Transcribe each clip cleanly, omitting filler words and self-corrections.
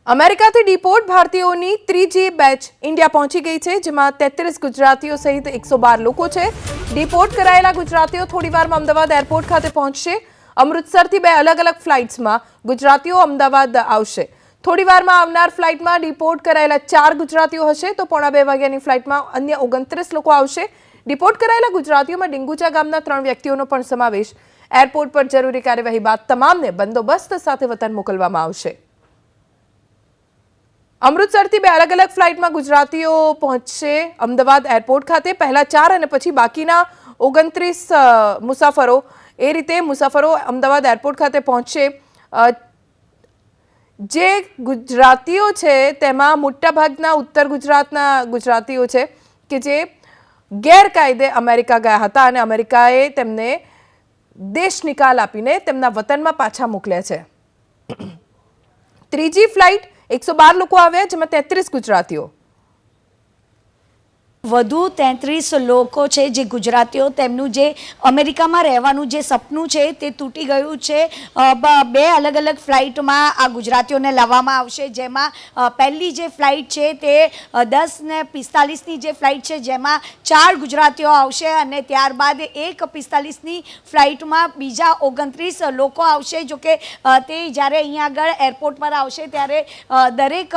અમેરિકાથી ડિપોર્ટ ભારતીયોની ત્રીજી બેચ ઇન્ડિયા પહોંચી ગઈ છે, જેમાં 33 ગુજરાતીઓ સહિત 112 લોકો છે। ડિપોર્ટ કરાયેલા ગુજરાતીઓ થોડીવારમાં અમદાવાદ એરપોર્ટ ખાતે પહોંચશે। અમૃતસરથી બે અલગ અલગ ફ્લાઇટ્સમાં ગુજરાતીઓ અમદાવાદ આવશે। થોડીવારમાં આવનાર ફ્લાઇટમાં ડિપોર્ટ કરાયેલા 4 ગુજરાતીઓ હશે, તો 1:30 વાગ્યાની ફ્લાઇટમાં અન્ય 29 લોકો આવશે। ડિપોર્ટ કરાયેલા ગુજરાતીઓમાં ડિંગુચા ગામના 3 વ્યક્તિઓનો પણ સમાવેશ। એરપોર્ટ પર જરૂરી કાર્યવાહી બાદ તમામને બંદોબસ્ત સાથે વતન મોકલવામાં આવશે। અમૃતસરથી બે અલગ અલગ ફ્લાઇટમાં ગુજરાતીઓ પહોંચશે અમદાવાદ એરપોર્ટ ખાતે। પહેલા 4 અને પછી બાકીના 29 મુસાફરો એ રીતે મુસાફરો અમદાવાદ એરપોર્ટ ખાતે પહોંચશે। જે ગુજરાતીઓ છે તેમાં મોટાભાગના ઉત્તર ગુજરાતના ગુજરાતીઓ છે કે જે ગેરકાયદે અમેરિકા ગયા હતા અને અમેરિકાએ તેમને દેશ નિકાલ આપીને તેમના વતનમાં પાછા મોકલ્યા છે। ત્રીજી ફ્લાઇટ 112 લોકો આવ્યા, જેમાં 33 ગુજરાતીઓ। વધુ 33 લોકો છે જે ગુજરાતીઓ તેમનું જે અમેરિકામાં રહેવાનું જે સપનું છે તે તૂટી ગયું છે। બે અલગ અલગ ફ્લાઇટમાં આ ગુજરાતીઓને લાવવામાં આવશે, જેમાં પહેલી જે ફ્લાઇટ છે તે 10:45ની જે ફ્લાઇટ છે, જેમાં 4 ગુજરાતીઓ આવશે અને ત્યારબાદ 1:45ની ફ્લાઇટમાં બીજા 29 લોકો આવશે। જો કે તે જ્યારે અહીંયા આગળ એરપોર્ટ પર આવશે ત્યારે દરેક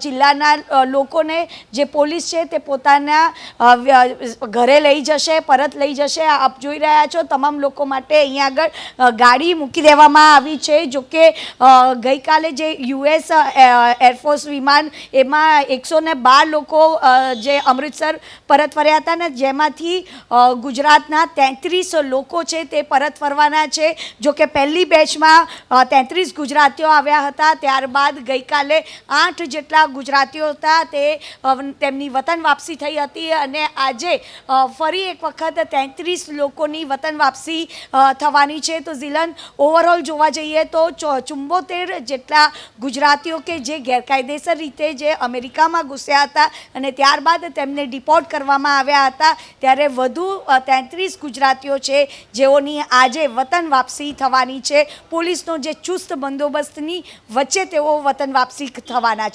જિલ્લાના લોકોને જે પોલીસ છે તે પોતાના ઘરે લઈ જશે, પરત લઈ જશે। આપ જોઈ રહ્યા છો તમામ લોકો માટે અહીંયા આગળ ગાડી મૂકી દેવામાં આવી છે। જો કે ગઈકાલે જે US એરફોર્સ વિમાન એમાં 112 લોકો જે અમૃતસર પરત ફર્યા હતા ને, જેમાંથી ગુજરાતના 33 લોકો છે તે પરત ફરવાના છે। જો કે પહેલી બેચમાં 33 ગુજરાતીઓ આવ્યા હતા, ત્યારબાદ ગઈકાલે 8 જેટલા ગુજરાતીઓ હતા તે તેમની વતન વાપસી થઈ હતી અને આજે ફરી એક વખત 33 લોકોની વતન વાપસી થવાની છે। તો ઝીલન ઓવરઓલ જોવા જઈએ તો 74 જેટલા ગુજરાતીઓ કે જે ગેરકાયદેસર રીતે જે અમેરિકામાં ઘૂસ્યા હતા અને ત્યારબાદ તેમને ડિપોર્ટ કરવામાં આવ્યા હતા, ત્યારે વધુ 33 ગુજરાતીઓ છે જેઓની આજે વતન વાપસી થવાની છે। પોલીસનો જે ચુસ્ત બંદોબસ્તની વચ્ચે તેઓ વતન વાપસી થવાના છે।